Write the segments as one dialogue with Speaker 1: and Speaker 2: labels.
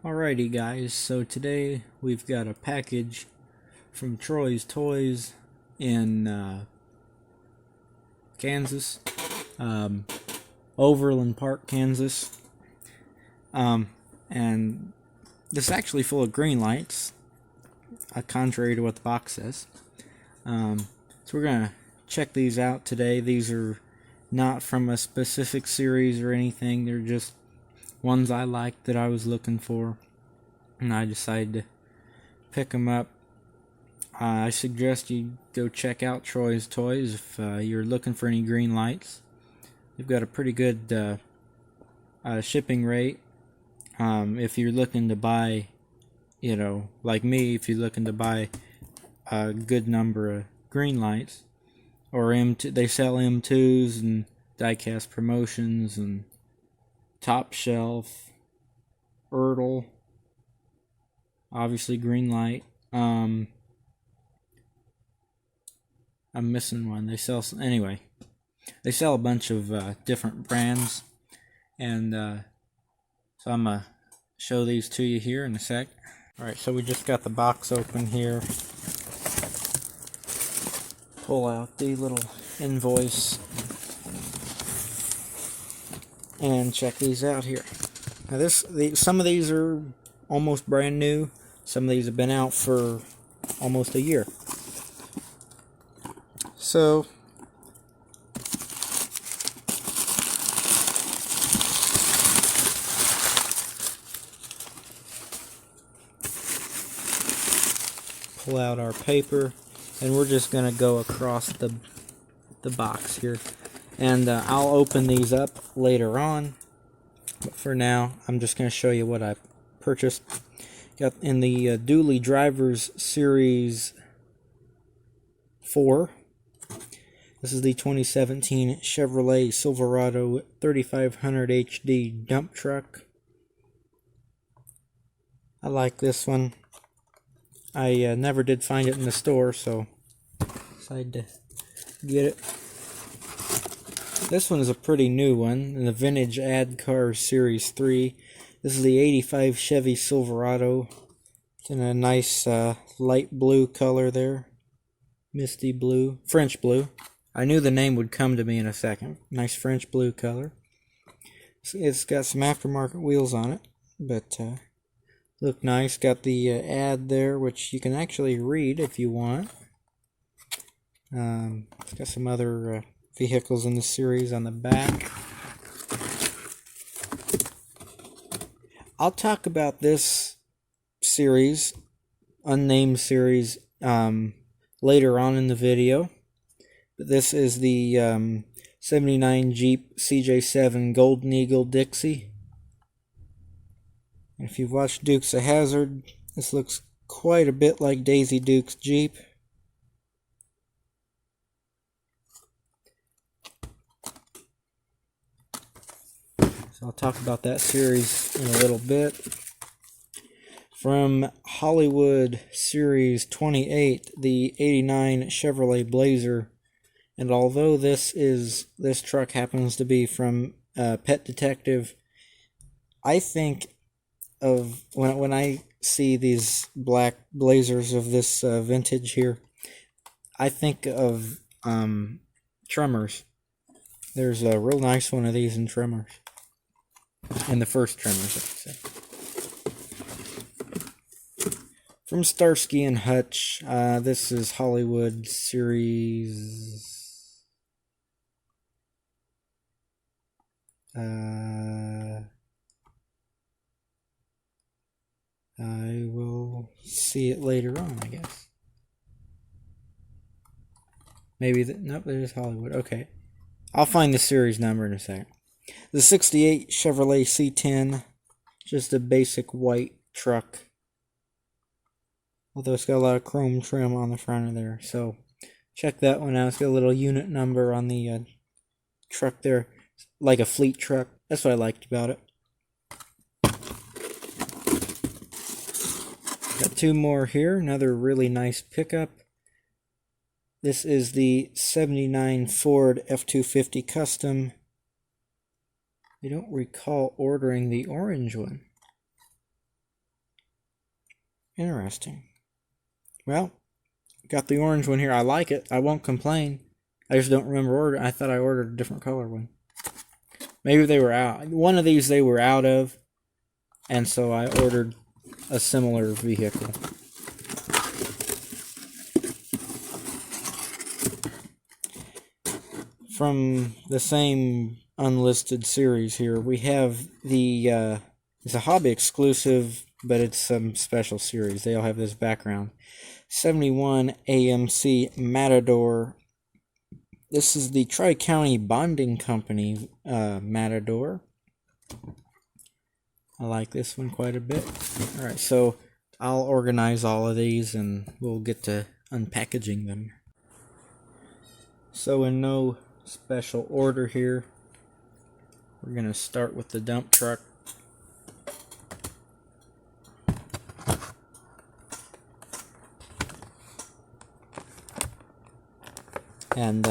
Speaker 1: Alrighty guys, so today we've got a package from Troy's Toys in Kansas, Overland Park, Kansas, and this is actually full of green lights, contrary to what the box says. So we're gonna check these out today. These are not from a specific series or anything, they're just ones I liked that I was looking for, and I decided to pick them up. I suggest you go check out Troy's Toys if you're looking for any green lights. They've got a pretty good shipping rate. If you're looking to buy, like me, if you're looking to buy a good number of green lights, or M2, they sell M2s and diecast promotions and top shelf, Ertl, obviously Greenlight. I'm missing one. They sell anyway. They sell a bunch of different brands, and so I'm gonna show these to you here in a sec. All right, so we just got the box open here. Pull out the little invoice and check these out here. Now some of these are almost brand new. Some of these have been out for almost a year. So pull out our paper, and we're just gonna go across the box here, and I'll open these up later on, but for now I'm just gonna show you what I purchased. Got in the Dooley Drivers Series 4. This is the 2017 Chevrolet Silverado 3500 HD dump truck. I like this one. I never did find it in the store, so decided to get it. This one is a pretty new one, in the Vintage Ad Cars Series 3. This is the 85 Chevy Silverado. It's in a nice light blue color there. Misty blue. French blue. I knew the name would come to me in a second. Nice French blue color. It's got some aftermarket wheels on it, but look nice. Got the ad there, which you can actually read if you want. It's got some other vehicles in the series on the back. I'll talk about this series, unnamed series, later on in the video. But this is the 79 Jeep CJ7 Golden Eagle Dixie. And if you've watched Dukes of Hazzard, this looks quite a bit like Daisy Duke's Jeep. So I'll talk about that series in a little bit. From Hollywood Series 28, the 89 Chevrolet Blazer. And although this truck happens to be from Pet Detective, I think of when I see these black Blazers of this vintage here, I think of Tremors. There's a real nice one of these in Tremors. In the first Tremors, I should say. From Starsky and Hutch, this is Hollywood Series. I will see it later on, I guess. Maybe nope, there's Hollywood. Okay, I'll find the series number in a second. The 68 Chevrolet C10, just a basic white truck. Although it's got a lot of chrome trim on the front of there, so check that one out. It's got a little unit number on the truck there, like a fleet truck. That's what I liked about it. Got two more here. Another really nice pickup. This is the 79 Ford F-250 Custom. I don't recall ordering the orange one. Interesting. Well, got the orange one here. I like it. I won't complain. I just don't remember ordering. I thought I ordered a different color one. Maybe they were out. One of these they were out of, and so I ordered a similar vehicle. From the same unlisted series here, we have the it's a hobby exclusive, but it's some special series. They all have this background. 71 AMC Matador. This is the Tri-County Bonding Company Matador. I like this one quite a bit. Alright, so I'll organize all of these and we'll get to unpackaging them. So in no special order here, we're going to start with the dump truck. And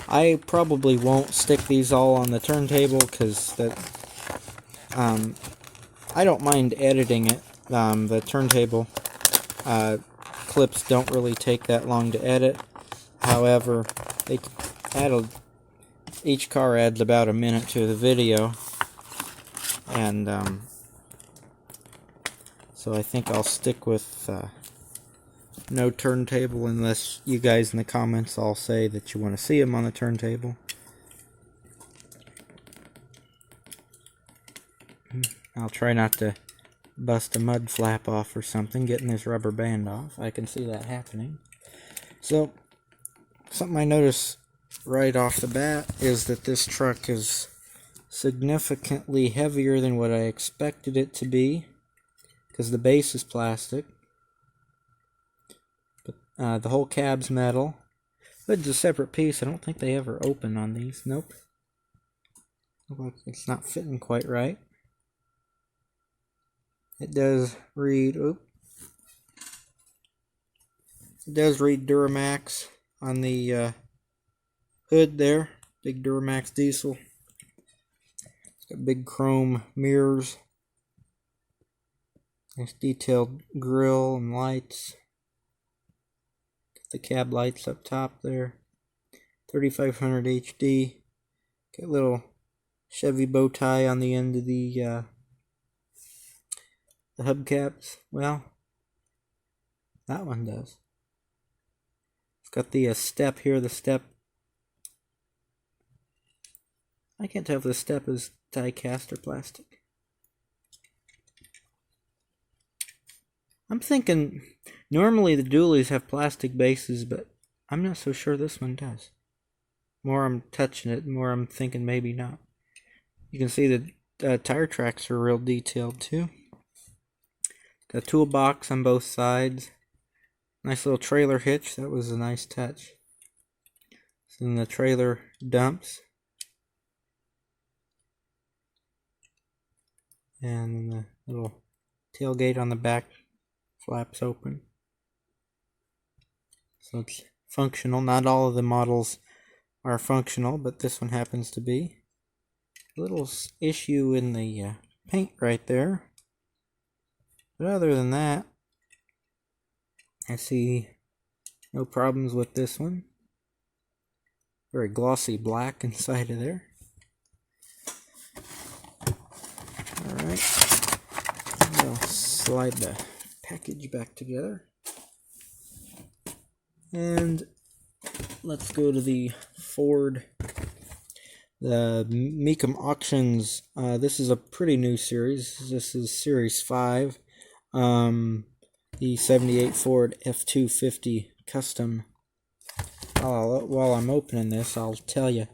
Speaker 1: I probably won't stick these all on the turntable because that I don't mind editing it. The turntable clips don't really take that long to edit. However, they each car adds about a minute to the video, and so I think I'll stick with no turntable unless you guys in the comments all say that you want to see them on the turntable. I'll try not to bust a mud flap off or something, getting this rubber band off. I can see that happening. So, something I noticed right off the bat is that this truck is significantly heavier than what I expected it to be, because the base is plastic. But the whole cab's metal. Hood's a separate piece. I don't think they ever open on these. Nope. It's not fitting quite right. It does read, it does read Duramax on the hood there. Big Duramax diesel. It's got big chrome mirrors. Nice detailed grille and lights. Got the cab lights up top there. 3500 HD. Got a little Chevy bow tie on the end of the hubcaps. Well, that one does. It's got the step here. The step, I can't tell if the step is die cast or plastic. I'm thinking normally the dualies have plastic bases, but I'm not so sure this one does. The more I'm touching it, the more I'm thinking maybe not. You can see the tire tracks are real detailed too. Got a toolbox on both sides. Nice little trailer hitch. That was a nice touch. So then the trailer dumps. And the little tailgate on the back flaps open. So it's functional. Not all of the models are functional, but this one happens to be. A little issue in the paint right there. But other than that, I see no problems with this one. Very glossy black inside of there. Alright. I'll slide the package back together. And let's go to the Ford. The Mecum Auctions. This is a pretty new series. This is Series 5. The 78 Ford F-250 Custom. While I'm opening this, I'll tell you,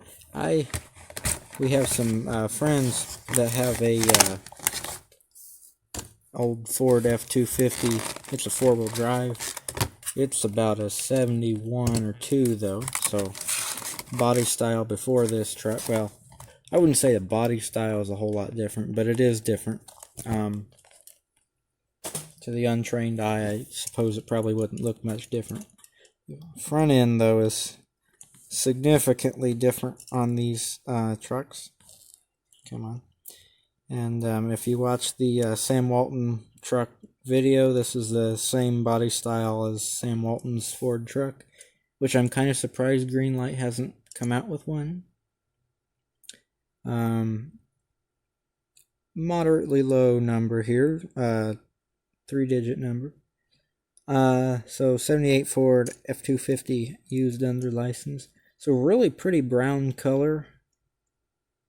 Speaker 1: we have some friends that have a old Ford F-250. It's a 4-wheel drive. It's about a 71 or 2 though, so body style before this truck. Well, I wouldn't say the body style is a whole lot different, but it is different. To the untrained eye, I suppose it probably wouldn't look much different. Front end, though, is significantly different on these trucks. Come on. And if you watch the Sam Walton truck video, this is the same body style as Sam Walton's Ford truck, which I'm kind of surprised Greenlight hasn't come out with one. Moderately low number here, 3-digit number. So 78 Ford F-250 used under license. So really pretty brown color.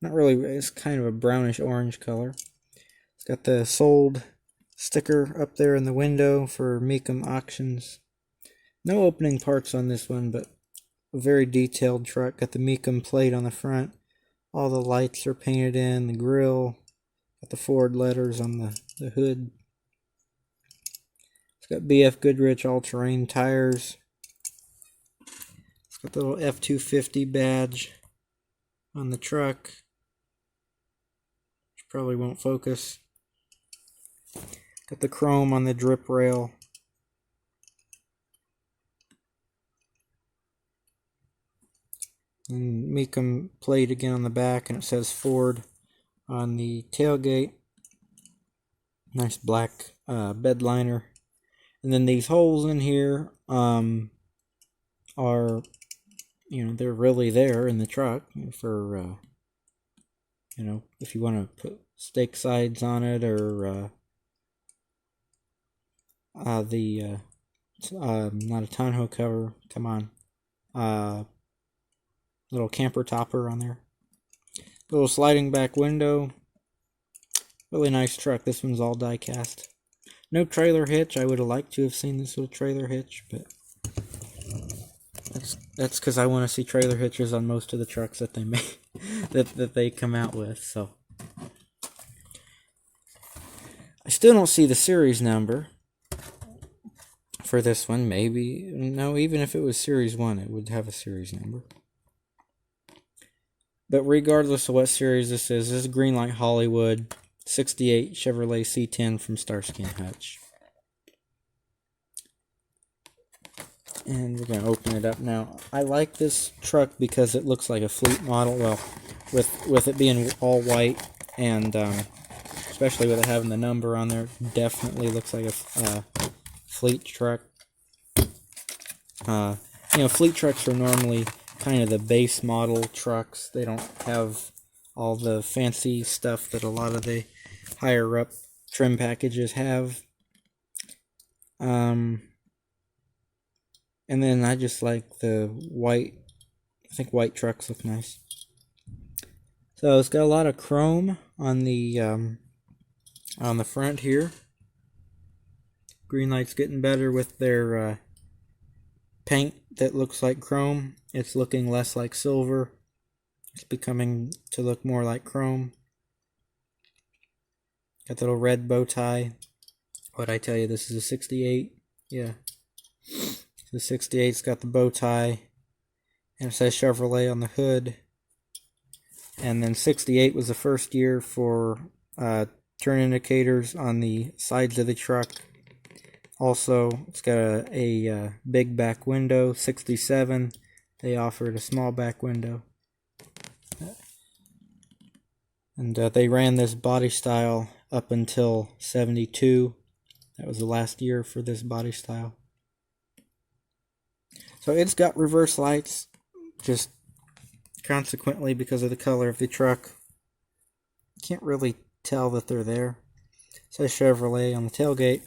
Speaker 1: Not really, it's kind of a brownish orange color. It's got the sold sticker up there in the window for Mecum Auctions. No opening parts on this one, but a very detailed truck. Got the Mecum plate on the front. All the lights are painted in, the grille. Got the Ford letters on the hood. It's got BF Goodrich all-terrain tires. It's got the little F-250 badge on the truck. Probably won't focus. Got the chrome on the drip rail. And Mecum plate again on the back, and it says Ford on the tailgate. Nice black bed liner. And then these holes in here are, they're really there in the truck for if you want to put stake sides on it, or not a tonneau cover, come on, little camper topper on there, little sliding back window, really nice truck. This one's all die cast. No trailer hitch. I would have liked to have seen this with a trailer hitch, but that's because I want to see trailer hitches on most of the trucks that they make, that they come out with. So I still don't see the series number for this one. Maybe no, even if it was series 1, it would have a series number. But regardless of what series this is Greenlight Hollywood 68 Chevrolet C10 from Starsky & Hutch. And we're going to open it up now. I like this truck because it looks like a fleet model. Well, with it being all white, and especially with it having the number on there, definitely looks like a fleet truck. Fleet trucks are normally kind of the base model trucks. They don't have all the fancy stuff that a lot of the higher up trim packages have. And then I just like the white. I think white trucks look nice. So it's got a lot of chrome on the front here. Greenlight's getting better with their paint that looks like chrome. It's looking less like silver. It's becoming to look more like chrome. Got the little red bow tie. What'd I tell you? This is a 68. Yeah. The 68's got the bow tie, and it says Chevrolet on the hood. And then 68 was the first year for turn indicators on the sides of the truck. Also, it's got a big back window. 67, they offered a small back window. And they ran this body style up until 72. That was the last year for this body style. So it's got reverse lights, just consequently because of the color of the truck. Can't really tell that they're there. It says Chevrolet on the tailgate.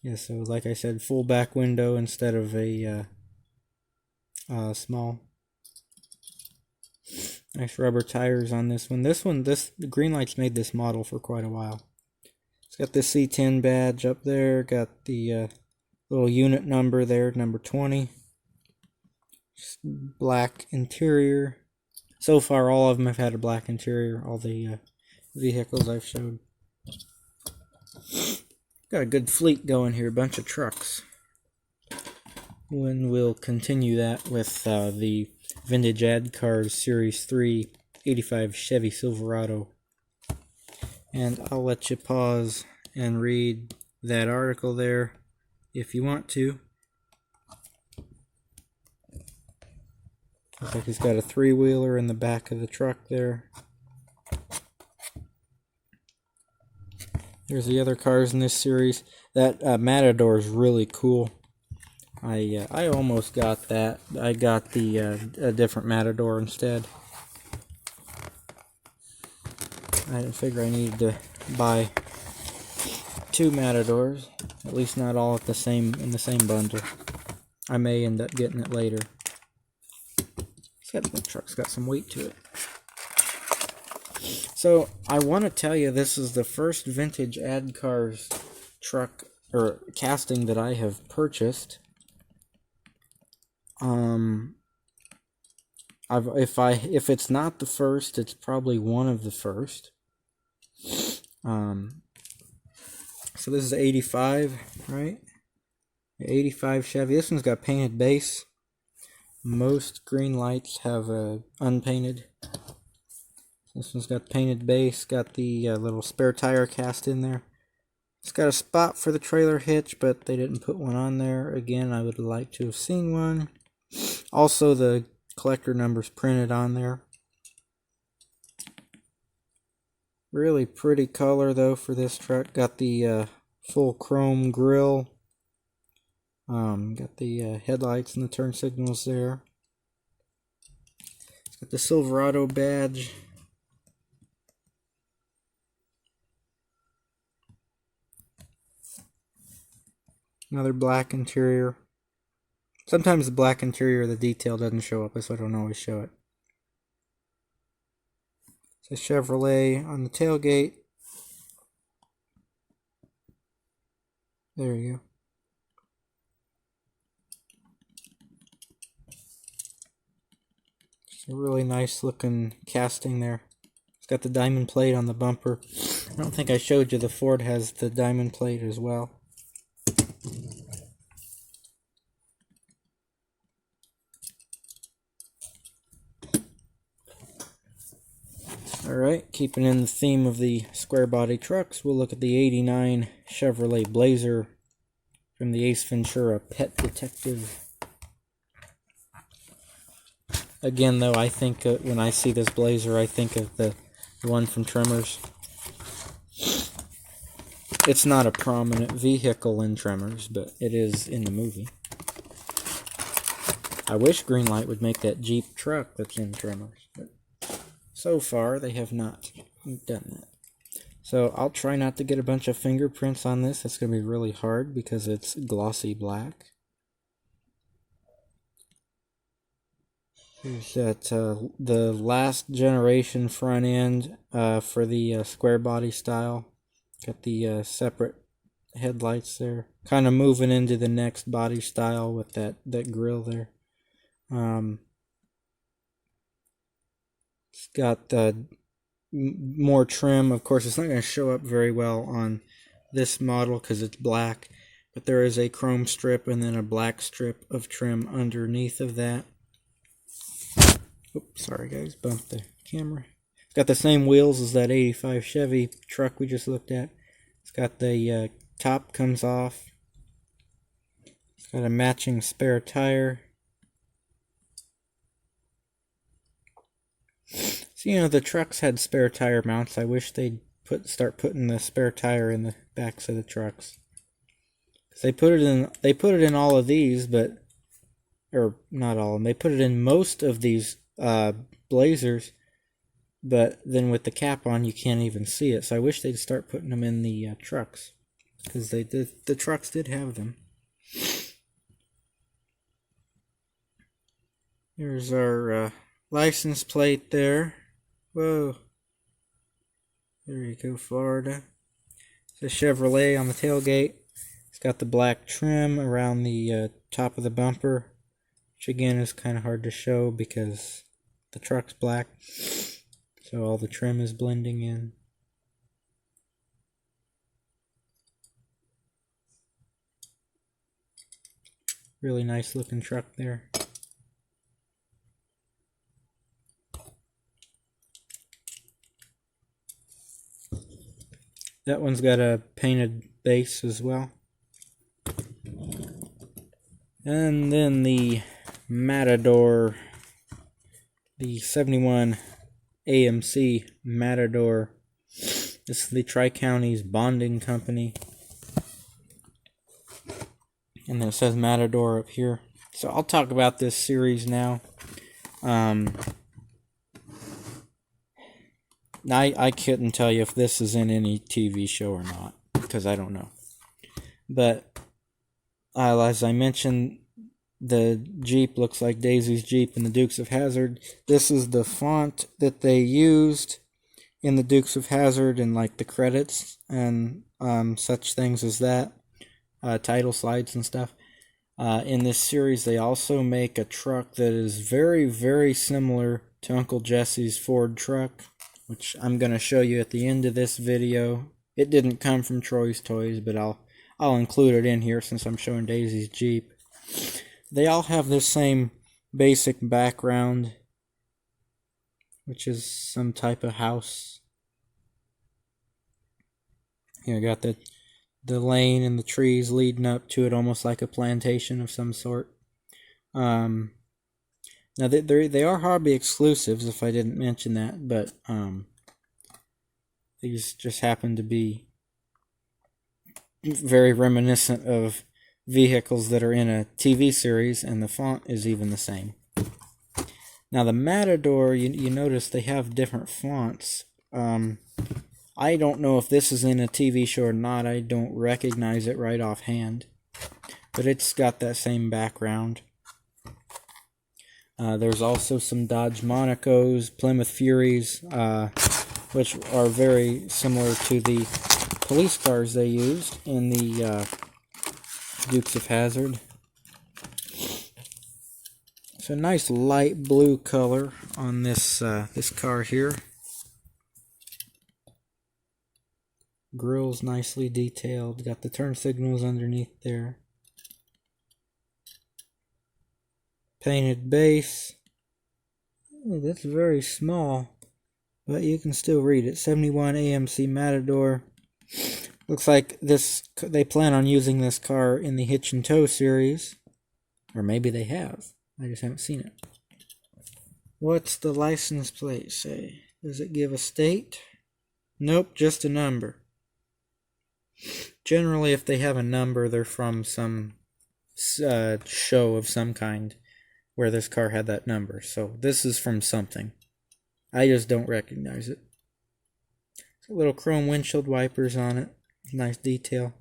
Speaker 1: Yeah, so like I said, full back window instead of a small. Nice rubber tires on this one. This Greenlight's made this model for quite a while. It's got the C10 badge up there. Got the little unit number there, number 20. Just black interior. So far, all of them have had a black interior. All the vehicles I've showed. Got a good fleet going here. A bunch of trucks. When we'll continue that with the Vintage Ad Cars Series 3 85 Chevy Silverado. And I'll let you pause and read that article there if you want to. Looks like he's got a three-wheeler in the back of the truck there. There's the other cars in this series. That Matador is really cool. I almost got that. I got the a different Matador instead. I didn't figure I needed to buy two Matadors, at least not all at the same in the same bundle. I may end up getting it later. The truck's got some weight to it. So I want to tell you, this is the first vintage Ad Cars truck or casting that I have purchased. If it's not the first, it's probably one of the first. So this is 85, right? 85 Chevy. This one's got painted base. Most Greenlights have unpainted. This one's got painted base. Got the little spare tire cast in there. It's got a spot for the trailer hitch, but they didn't put one on there. Again, I would like to have seen one. Also, the collector number's printed on there. Really pretty color though for this truck. Got the full chrome grille. Got the headlights and the turn signals there. It's got the Silverado badge. Another black interior. Sometimes the black interior, the detail doesn't show up, so I don't always show it. It's a Chevrolet on the tailgate. There you go. It's a really nice looking casting there. It's got the diamond plate on the bumper. I don't think I showed you the Ford has the diamond plate as well. Alright, keeping in the theme of the square body trucks, we'll look at the 89 Chevrolet Blazer from the Ace Ventura Pet Detective. Again, though, I think when I see this Blazer, I think of the one from Tremors. It's not a prominent vehicle in Tremors, but it is in the movie. I wish Greenlight would make that Jeep truck that's in Tremors, but so far they have not done that. So I'll try not to get a bunch of fingerprints on this. It's going to be really hard because it's glossy black. Here's that the last generation front end for the square body style. Got the separate headlights there. Kind of moving into the next body style with that grille there. It's got more trim. Of course, it's not going to show up very well on this model because it's black. But there is a chrome strip and then a black strip of trim underneath of that. Oops, sorry guys, bumped the camera. It's got the same wheels as that 85 Chevy truck we just looked at. It's got the top comes off. It's got a matching spare tire. So, you know, the trucks had spare tire mounts. I wish they'd start putting the spare tire in the backs of the trucks. They put it in all of these, but or not all of them. They put it in most of these Blazers, but then with the cap on, you can't even see it. So I wish they'd start putting them in the trucks, because they did. The trucks did have them. Here's our license plate there. Whoa. There you go, Florida. It's a Chevrolet on the tailgate. It's got the black trim around the top of the bumper, which again is kind of hard to show because the truck's black. So all the trim is blending in. Really nice looking truck there. That one's got a painted base as well. And then the Matador the 71 AMC Matador. This is the Tri-Counties Bonding Company. And then it says Matador up here. So I'll talk about this series now. I couldn't tell you if this is in any TV show or not, because I don't know. But as I mentioned, the Jeep looks like Daisy's Jeep in the Dukes of Hazzard. This is the font that they used in the Dukes of Hazzard and like the credits and such things as that, title slides and stuff. In this series, they also make a truck that is very, very similar to Uncle Jesse's Ford truck, which I'm going to show you at the end of this video. It didn't come from Troy's Toys, but I'll include it in here since I'm showing Daisy's Jeep. They all have the same basic background, which is some type of house. You got the lane and the trees leading up to it, almost like a plantation of some sort. Now they are hobby exclusives, if I didn't mention that, but these just happen to be very reminiscent of vehicles that are in a TV series, and the font is even the same. Now the Matador, you notice they have different fonts. I don't know if this is in a TV show or not. I don't recognize it right offhand, but it's got that same background. There's also some Dodge Monacos, Plymouth Furies, which are very similar to the police cars they used in the Dukes of Hazzard. It's a nice light blue color on this this car here. Grill's nicely detailed. Got the turn signals underneath there. Painted base. Oh, that's very small, but you can still read it. 71 AMC Matador. Looks like they plan on using this car in the Hitch and Tow series. Or maybe they have. I just haven't seen it. What's the license plate say? Does it give a state? Nope, just a number. Generally, if they have a number, they're from some show of some kind where this car had that number. So this is from something. I just don't recognize it. Little chrome windshield wipers on it. Nice detail.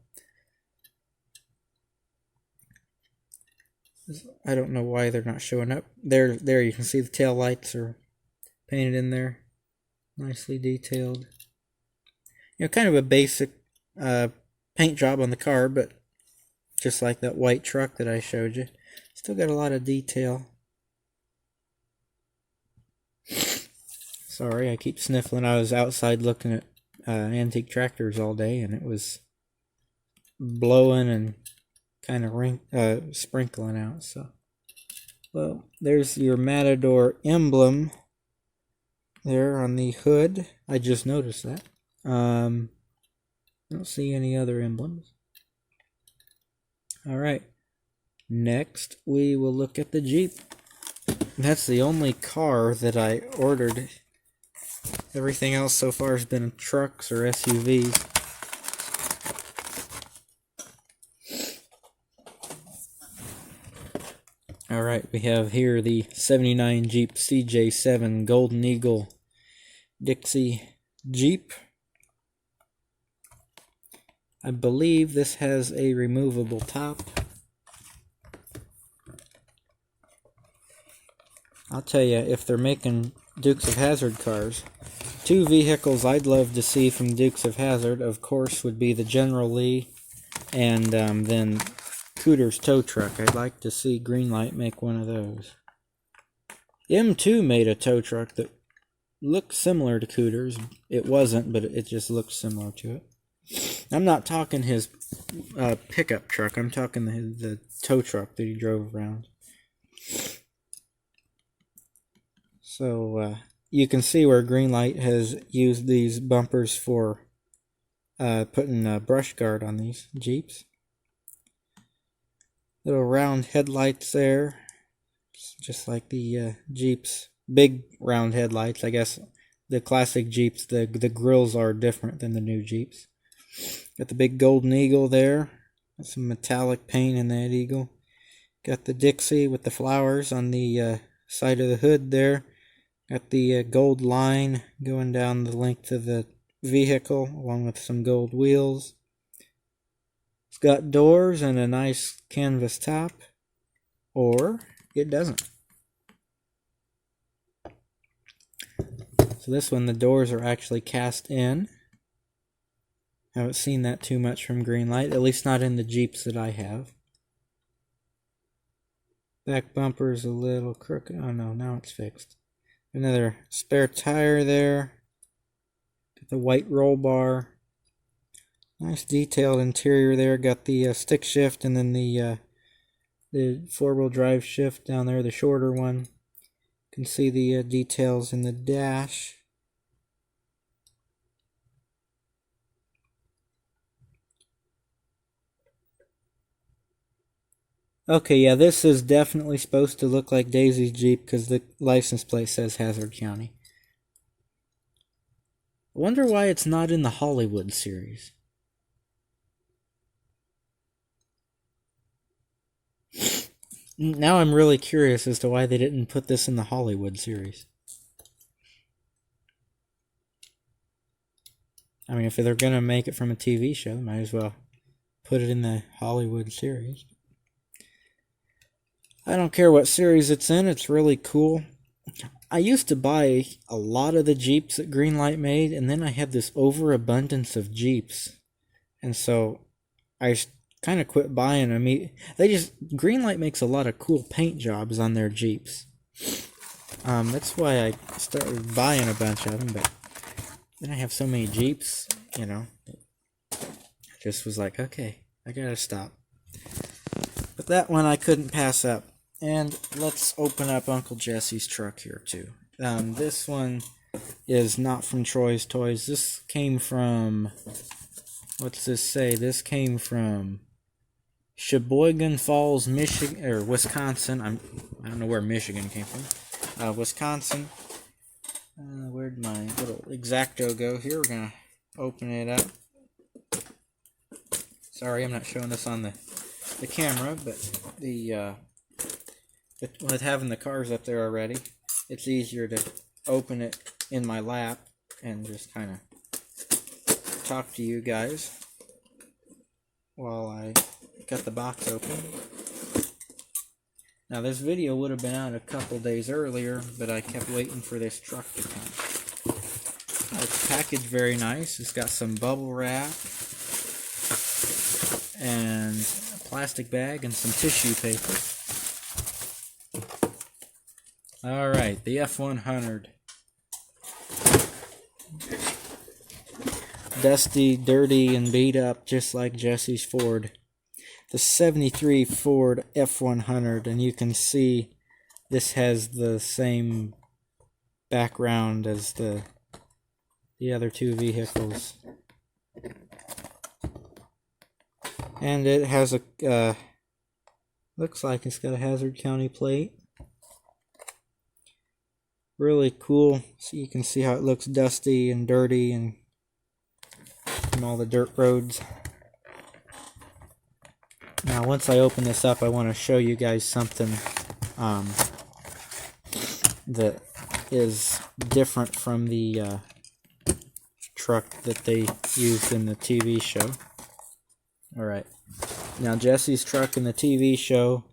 Speaker 1: I don't know why they're not showing up. There you can see the tail lights are painted in there. Nicely detailed. You know, kind of a basic paint job on the car, but just like that white truck that I showed you. Still got a lot of detail. Sorry, I keep sniffling. I was outside looking at antique tractors all day, and it was blowing and kind of sprinkling out. So, well, there's your Matador emblem there on the hood. I just noticed that. I don't see any other emblems. All right. Next, we will look at the Jeep. That's the only car that I ordered. Everything else so far has been trucks or SUVs. Alright, we have here the 79 Jeep CJ7 Golden Eagle Dixie Jeep. I believe this has a removable top. I'll tell you, if they're making Dukes of Hazzard cars, two vehicles I'd love to see from Dukes of Hazzard, of course, would be the General Lee and then Cooter's tow truck. I'd like to see Greenlight make one of those. M2 made a tow truck that looked similar to Cooter's. It wasn't, but it just looked similar to it. I'm not talking his pickup truck. I'm talking the tow truck that he drove around. So you can see where Greenlight has used these bumpers for putting a brush guard on these Jeeps. Little round headlights there, just like the Jeep's big round headlights. I guess the classic Jeeps, the grills are different than the new Jeeps. Got the big golden eagle there. Got some metallic paint in that eagle. Got the Dixie with the flowers on the side of the hood there. Got the gold line going down the length of the vehicle, along with some gold wheels. It's got doors and a nice canvas top, or it doesn't. So this one, the doors are actually cast in. Haven't seen that too much from Greenlight, at least not in the Jeeps that I have. Back bumper's a little crooked. Oh no, now it's fixed. Another spare tire there. Got the white roll bar. Nice detailed interior there. Got the stick shift and then the four-wheel drive shift down there, the shorter one. You can see the details in the dash. Okay, yeah, this is definitely supposed to look like Daisy's Jeep because the license plate says Hazard County. I wonder why it's not in the Hollywood series. Now I'm really curious as to why they didn't put this in the Hollywood series. I mean, if they're going to make it from a TV show, might as well put it in the Hollywood series. I don't care what series it's in, it's really cool. I used to buy a lot of the Jeeps that Greenlight made, and then I had this overabundance of Jeeps. And so I kind of quit buying them. Greenlight makes a lot of cool paint jobs on their Jeeps. That's why I started buying a bunch of them, but then I have so many Jeeps, I just was like, okay, I gotta stop. But that one I couldn't pass up. And let's open up Uncle Jesse's truck here too. This one is not from Troy's Toys. This came from, what's this say? This came from Sheboygan Falls, Michigan, or Wisconsin. I don't know where Michigan came from. Wisconsin. Where'd my little X-Acto go here? We're gonna open it up. Sorry, I'm not showing this on the camera, but with having the cars up there already, it's easier to open it in my lap and just kind of talk to you guys while I got the box open. Now this video would have been out a couple days earlier, but I kept waiting for this truck to come. It's packaged very nice. It's got some bubble wrap and a plastic bag and some tissue paper. Alright, the F100. Dusty, dirty, and beat up just like Jesse's Ford. The 73 Ford F100, and you can see this has the same background as the other two vehicles. And it has a, looks like it's got a Hazard County plate. Really cool. So you can see how it looks dusty and dirty and from all the dirt roads. Now once I open this up, I want to show you guys something that is different from the truck that they used in the TV show. Alright, now Jesse's truck in the TV show,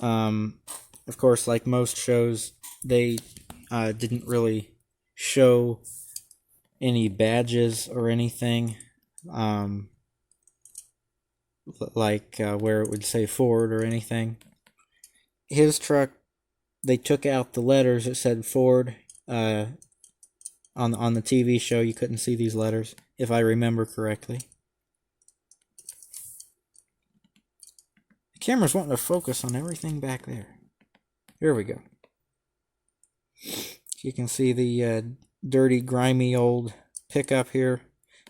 Speaker 1: of course, like most shows, they didn't really show any badges or anything, like where it would say Ford or anything. His truck, they took out the letters that said Ford. On the TV show, you couldn't see these letters, if I remember correctly. The camera's wanting to focus on everything back there. Here we go. You can see the dirty, grimy old pickup here.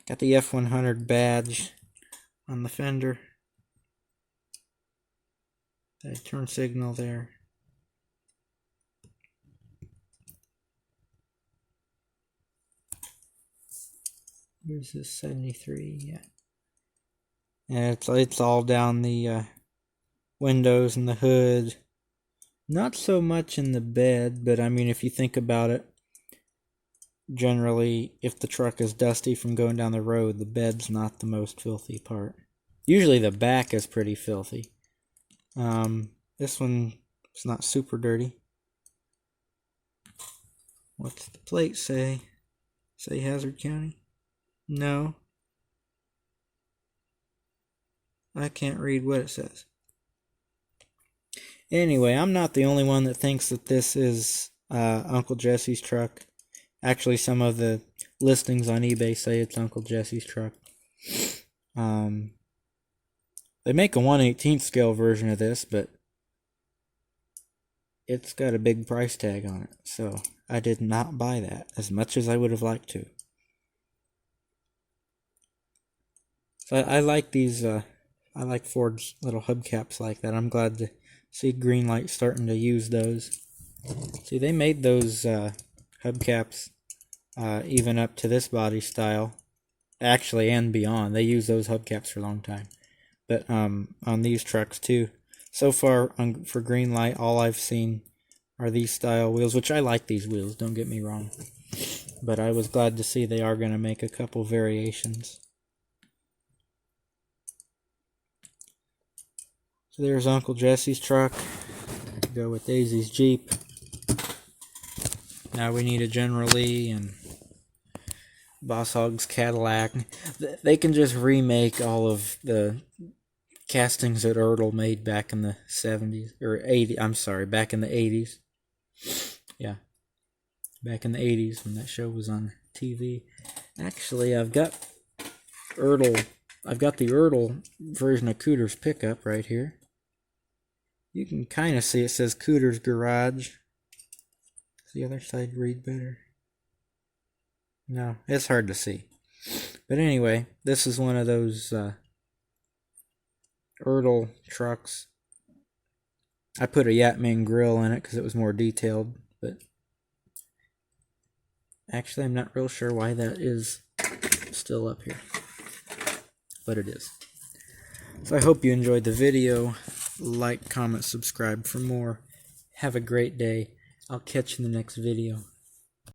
Speaker 1: Got the F100 badge on the fender. That turn signal there. Here's this 73, yeah. And it's all down the windows and the hood. Not so much in the bed, but I mean, if you think about it, generally, if the truck is dusty from going down the road, the bed's not the most filthy part. Usually the back is pretty filthy. This one is not super dirty. What's the plate say? Say Hazard County? No. I can't read what it says. Anyway, I'm not the only one that thinks that this is Uncle Jesse's truck. Actually, some of the listings on eBay say it's Uncle Jesse's truck. They make a 1/18 scale version of this, but it's got a big price tag on it, so I did not buy that, as much as I would have liked to. So I like these, I like Ford's little hubcaps like that. I'm glad to see Greenlight starting to use those. See, they made those hubcaps even up to this body style, actually, and beyond. They use those hubcaps for a long time. But on these trucks too. So far for Greenlight, all I've seen are these style wheels, which I like these wheels, don't get me wrong. But I was glad to see they are going to make a couple variations. So there's Uncle Jesse's truck. Go with Daisy's Jeep. Now we need a General Lee and Boss Hogg's Cadillac. They can just remake all of the castings that Ertl made back in the 70s or 80s. I'm sorry, back in the 80s. Yeah, back in the 80s when that show was on TV. Actually, I've got Ertl. I've got the Ertl version of Cooter's pickup right here. You can kind of see it says Cooter's Garage. Does the other side read better? No, it's hard to see. But anyway, this is one of those Ertl trucks. I put a Yatman grill in it because it was more detailed, but actually I'm not real sure why that is still up here. But it is. So I hope you enjoyed the video. Like, comment, subscribe for more. Have a great day. I'll catch you in the next video.